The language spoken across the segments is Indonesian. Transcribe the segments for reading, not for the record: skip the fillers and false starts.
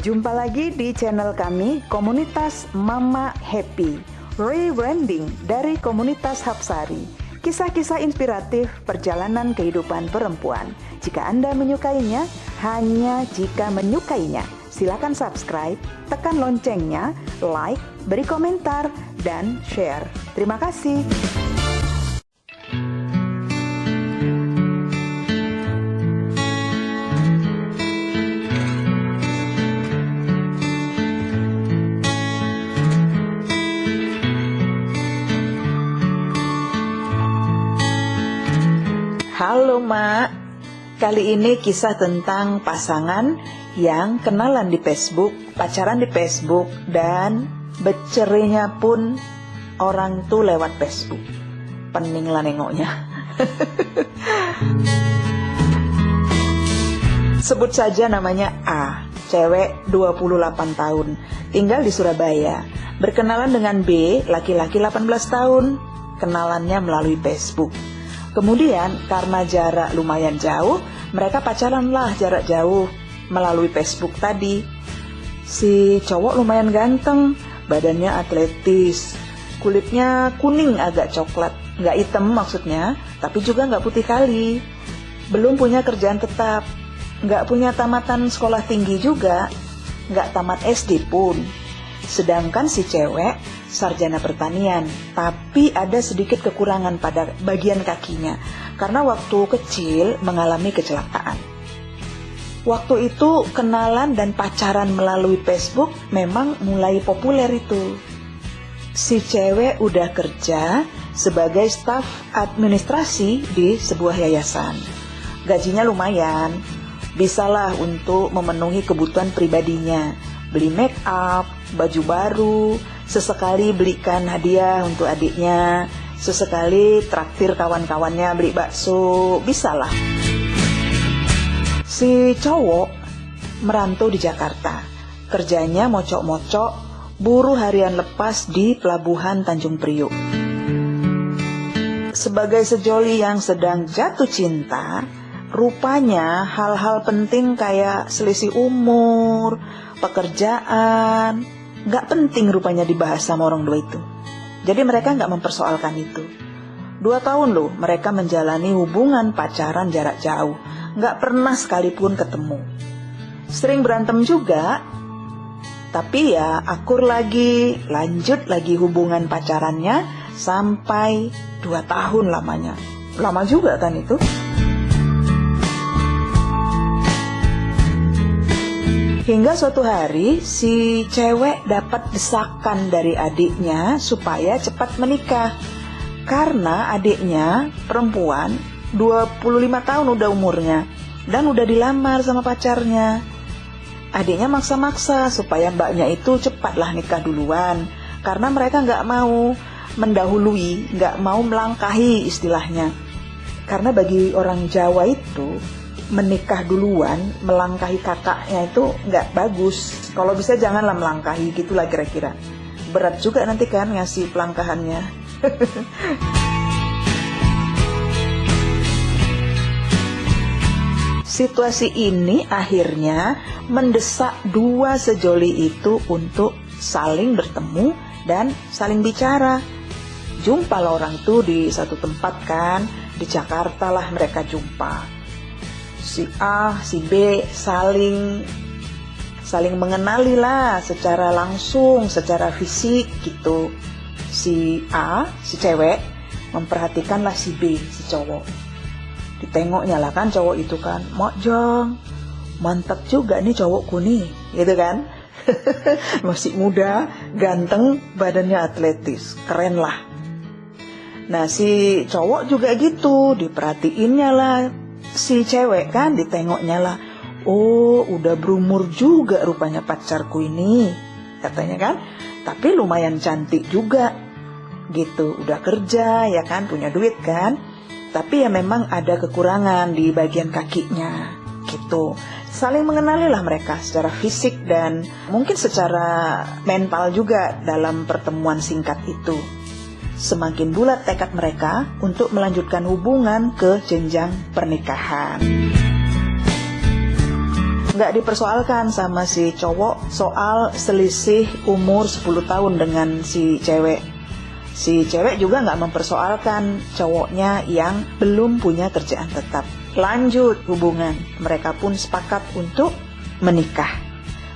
Jumpa lagi di channel kami, Komunitas Mama Happy. Rebranding dari Komunitas Hapsari. Kisah-kisah inspiratif perjalanan kehidupan perempuan. Jika Anda menyukainya, hanya jika menyukainya. Silakan subscribe, tekan loncengnya, like, beri komentar, dan share. Terima kasih. Halo Mak, kali ini kisah tentang pasangan yang kenalan di Facebook, pacaran di Facebook, dan bercerainya pun orang tuh lewat Facebook. Pening lah nengoknya. Sebut saja namanya A, cewek 28 tahun, tinggal di Surabaya. Berkenalan dengan B, laki-laki 18 tahun, kenalannya melalui Facebook. Kemudian karena jarak lumayan jauh, mereka pacaran lah jarak jauh melalui Facebook tadi. Si cowok lumayan ganteng, badannya atletis, kulitnya kuning agak coklat, nggak hitam maksudnya, tapi juga nggak putih kali. Belum punya kerjaan tetap, nggak punya tamatan sekolah tinggi juga, nggak tamat SD pun. Sedangkan si cewek sarjana pertanian, tapi ada sedikit kekurangan pada bagian kakinya karena waktu kecil mengalami kecelakaan. Waktu itu kenalan dan pacaran melalui Facebook memang mulai populer itu. Si cewek udah kerja sebagai staf administrasi di sebuah yayasan. Gajinya lumayan, bisalah untuk memenuhi kebutuhan pribadinya. Beli make up, baju baru, sesekali belikan hadiah untuk adiknya, sesekali traktir kawan-kawannya beli bakso, bisalah. Si cowok merantau di Jakarta, kerjanya mocok-mocok, buruh harian lepas di pelabuhan Tanjung Priok. Sebagai sejoli yang sedang jatuh cinta, rupanya hal-hal penting kayak selisih umur, pekerjaan, gak penting rupanya dibahas sama orang dua itu. Jadi mereka gak mempersoalkan itu. 2 tahun loh mereka menjalani hubungan pacaran jarak jauh, gak pernah sekalipun ketemu. Sering berantem juga, tapi ya akur lagi, lanjut lagi hubungan pacarannya sampai 2 tahun lamanya. Lama juga kan itu. Hingga suatu hari si cewek dapat desakan dari adiknya supaya cepat menikah. Karena adiknya perempuan 25 tahun udah umurnya dan udah dilamar sama pacarnya. Adiknya maksa-maksa supaya mbaknya itu cepatlah nikah duluan. Karena mereka gak mau mendahului, gak mau melangkahi istilahnya. Karena bagi orang Jawa itu menikah duluan, melangkahi kakaknya itu nggak bagus. Kalau bisa janganlah melangkahi, gitulah kira-kira. Berat juga nanti kan ngasih pelangkahannya. Situasi ini akhirnya mendesak dua sejoli itu untuk saling bertemu dan saling bicara. Jumpa lah orang itu di satu tempat kan, di Jakarta lah mereka jumpa. Si A, si B saling mengenali lah secara langsung, secara fisik gitu. Si A, si cewek, memperhatikanlah si B, si cowok. Ditengoknya lah kan cowok itu kan, mojong, mantap juga nih cowokku nih, gitu kan. Masih muda, ganteng, badannya atletis, keren lah. Nah si cowok juga gitu, diperhatiinnya lah. Si cewek kan ditengoknya lah, oh udah berumur juga rupanya pacarku ini, katanya kan, tapi lumayan cantik juga, gitu, udah kerja ya kan, punya duit kan, tapi ya memang ada kekurangan di bagian kakinya, gitu. Saling mengenali lah mereka secara fisik dan mungkin secara mental juga dalam pertemuan singkat itu. Semakin bulat tekad mereka untuk melanjutkan hubungan ke jenjang pernikahan. Nggak dipersoalkan sama si cowok soal selisih umur 10 tahun dengan si cewek. Si cewek juga nggak mempersoalkan cowoknya yang belum punya kerjaan tetap. Lanjut hubungan, mereka pun sepakat untuk menikah.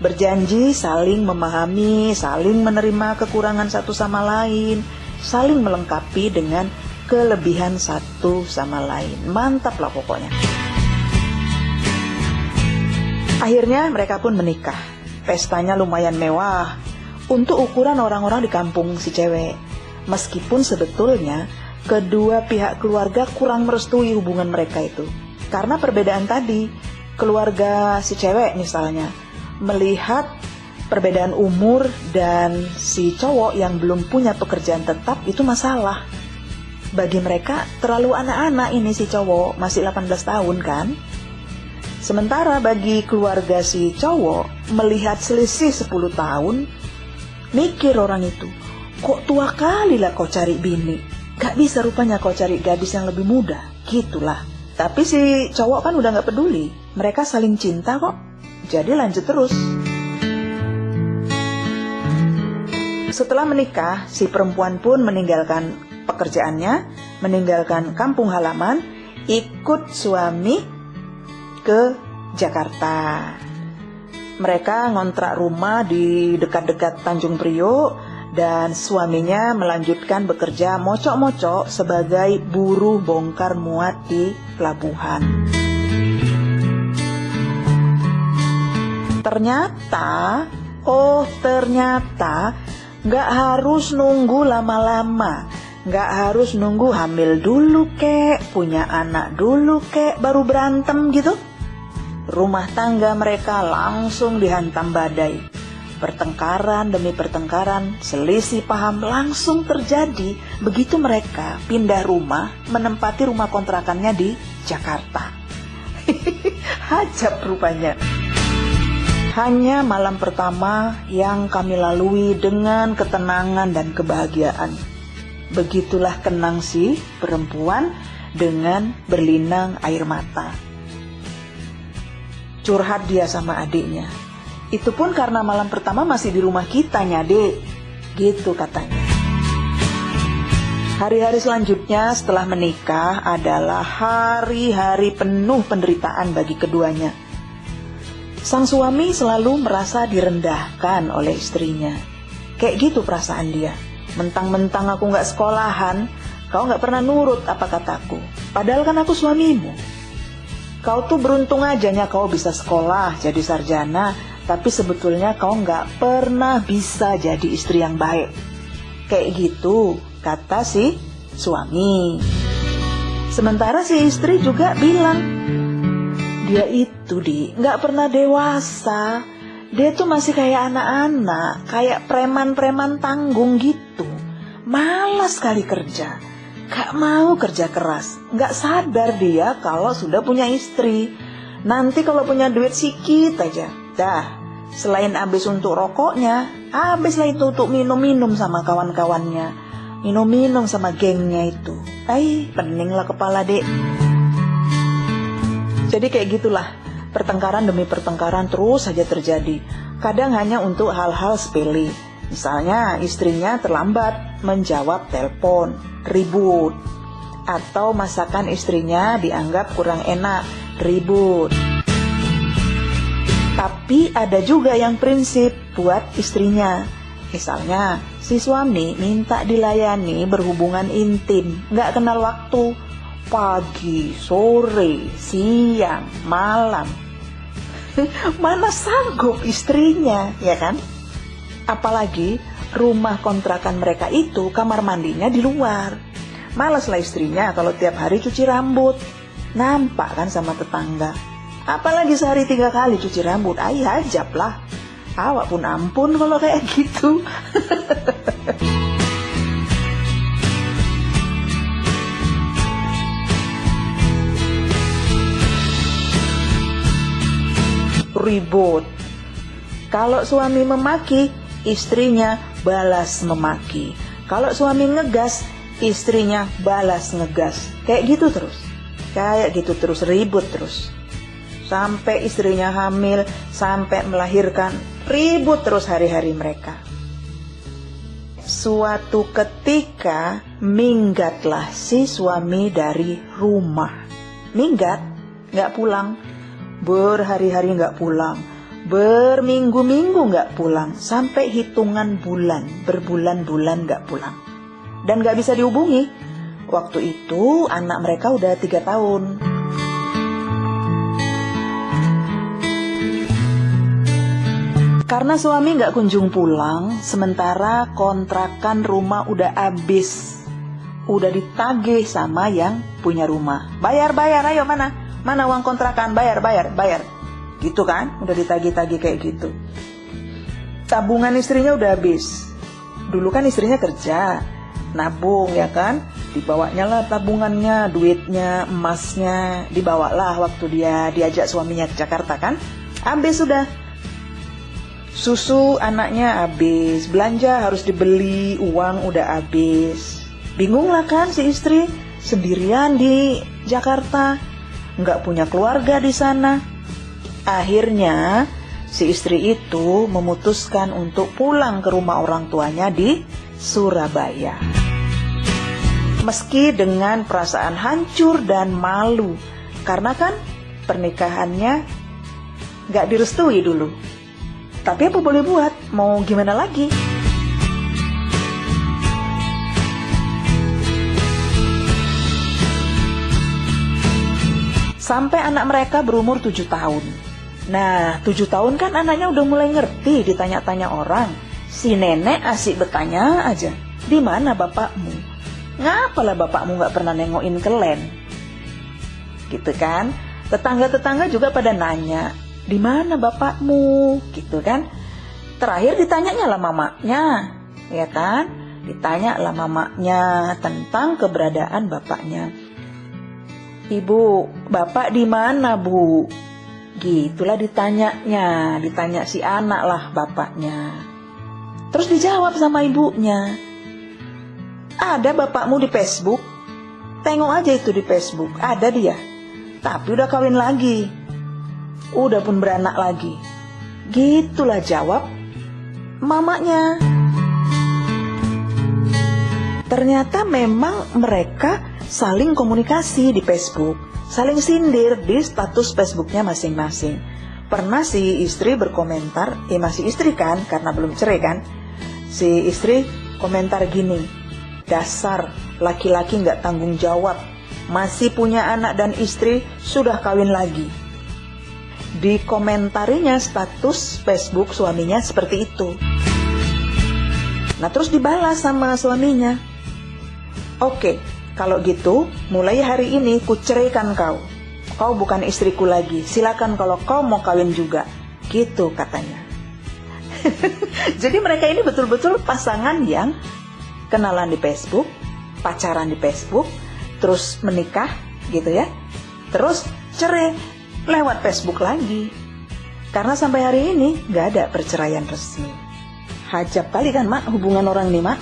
Berjanji saling memahami, saling menerima kekurangan satu sama lain, saling melengkapi dengan kelebihan satu sama lain. Mantap lah pokoknya. Akhirnya mereka pun menikah. Pestanya lumayan mewah untuk ukuran orang-orang di kampung si cewek. Meskipun sebetulnya kedua pihak keluarga kurang merestui hubungan mereka itu. Karena perbedaan tadi, keluarga si cewek misalnya melihat perbedaan umur dan si cowok yang belum punya pekerjaan tetap itu masalah. Bagi mereka terlalu anak-anak ini si cowok, masih 18 tahun kan. Sementara bagi keluarga si cowok melihat selisih 10 tahun, mikir orang itu, kok tua kali lah kau cari bini, gak bisa rupanya kau cari gadis yang lebih muda, gitulah. Tapi si cowok kan udah gak peduli, mereka saling cinta kok, jadi lanjut terus. Setelah menikah, si perempuan pun meninggalkan pekerjaannya, meninggalkan kampung halaman, ikut suami ke Jakarta. Mereka ngontrak rumah di dekat-dekat Tanjung Priok dan suaminya melanjutkan bekerja mocok-mocok sebagai buruh bongkar muat di pelabuhan. Ternyata nggak harus nunggu lama-lama. Nggak harus nunggu hamil dulu kek, punya anak dulu kek, baru berantem gitu. Rumah tangga mereka langsung dihantam badai. Pertengkaran demi pertengkaran, selisih paham langsung terjadi begitu mereka pindah rumah, menempati rumah kontrakannya di Jakarta. Hajab rupanya. Hanya malam pertama yang kami lalui dengan ketenangan dan kebahagiaan. Begitulah kenang si perempuan dengan berlinang air mata. Curhat dia sama adiknya. Itu pun karena malam pertama masih di rumah kita, Dek. Gitu katanya. Hari-hari selanjutnya setelah menikah adalah hari-hari penuh penderitaan bagi keduanya. Sang suami selalu merasa direndahkan oleh istrinya. Kayak gitu perasaan dia. Mentang-mentang aku gak sekolahan, kau gak pernah nurut apa kataku. Padahal kan aku suamimu. Kau tuh beruntung ajanya kau bisa sekolah jadi sarjana, tapi sebetulnya kau gak pernah bisa jadi istri yang baik. Kayak gitu, kata si suami. Sementara si istri juga bilang, dia itu gak pernah dewasa. Dia tuh masih kayak anak-anak, kayak preman-preman tanggung gitu. Malas sekali kerja, gak mau kerja keras. Gak sadar dia kalau sudah punya istri. Nanti kalau punya duit sedikit aja, dah, selain habis untuk rokoknya, habis lah itu untuk minum-minum sama kawan-kawannya, minum-minum sama gengnya itu. Pening lah kepala, Dek. Jadi kayak gitulah, pertengkaran demi pertengkaran terus saja terjadi. Kadang hanya untuk hal-hal sepele. Misalnya istrinya terlambat menjawab telepon, ribut. Atau masakan istrinya dianggap kurang enak, ribut. Tapi ada juga yang prinsip buat istrinya. Misalnya si suami minta dilayani berhubungan intim, gak kenal waktu. Pagi, sore, siang, malam. Mana sanggup istrinya, ya kan? Apalagi rumah kontrakan mereka itu kamar mandinya di luar. Malaslah istrinya kalau tiap hari cuci rambut. Nampak kan sama tetangga. Apalagi sehari 3 kali cuci rambut. Hajab lah. Awak pun ampun kalau kayak gitu. Ribut. Kalau suami memaki, istrinya balas memaki. Kalau suami ngegas, istrinya balas ngegas. Kayak gitu terus, ribut terus. sampai istrinya hamil, sampai melahirkan, ribut terus hari-hari mereka. Suatu ketika minggatlah si suami dari rumah. Minggat, gak pulang. Berhari-hari gak pulang, berminggu-minggu gak pulang, sampai hitungan bulan, berbulan-bulan gak pulang. Dan gak bisa dihubungi. Waktu itu anak mereka udah 3 tahun. Karena suami gak kunjung pulang, sementara kontrakan rumah udah habis. Udah ditagih sama yang punya rumah. Bayar, ayo mana uang kontrakan, bayar. Gitu kan, udah ditagih-tagih kayak gitu. Tabungan istrinya udah habis. Dulu kan istrinya kerja, nabung ya kan. Dibawanya lah tabungannya, duitnya, emasnya. Dibawalah waktu dia diajak suaminya ke Jakarta kan. Habis sudah. Susu anaknya habis, belanja harus dibeli, uang udah habis. Bingung lah kan si istri, sendirian di Jakarta, nggak punya keluarga di sana. Akhirnya si istri itu memutuskan untuk pulang ke rumah orang tuanya di Surabaya. Meski dengan perasaan hancur dan malu, karena kan pernikahannya nggak direstui dulu. Tapi apa boleh buat, mau gimana lagi? Sampai anak mereka berumur 7 tahun. Nah, 7 tahun kan anaknya udah mulai ngerti, ditanya-tanya orang. Si nenek asik bertanya aja, di mana bapakmu? Ngapalah bapakmu gak pernah nengokin kelen? Gitu kan? Tetangga-tetangga juga pada nanya, di mana bapakmu? Gitu kan? Terakhir ditanyanya lah mamanya, ya kan? Ditanya lah mamanya tentang keberadaan bapaknya. Ibu, bapak di mana, Bu? Gitulah ditanyanya, ditanya si anak lah bapaknya. Terus dijawab sama ibunya, ada bapakmu di Facebook? Tengok aja itu di Facebook, ada dia. Tapi udah kawin lagi. Udah pun beranak lagi. Gitulah jawab mamanya. Ternyata memang mereka saling komunikasi di Facebook, saling sindir di status Facebooknya masing-masing. Pernah si istri berkomentar, masih istri kan, karena belum cerai kan. Si istri komentar gini, dasar laki-laki gak tanggung jawab, masih punya anak dan istri, sudah kawin lagi. Dikomentarinya status Facebook suaminya seperti itu. Nah terus dibalas sama suaminya, oke, kalau gitu mulai hari ini ku ceraikan kau. Kau bukan istriku lagi, silakan kalau kau mau kawin juga. Gitu katanya. Jadi mereka ini betul-betul pasangan yang kenalan di Facebook, pacaran di Facebook, terus menikah gitu ya, terus cerai lewat Facebook lagi. Karena sampai hari ini gak ada perceraian resmi. Hajab kali kan mak hubungan orang ini mak.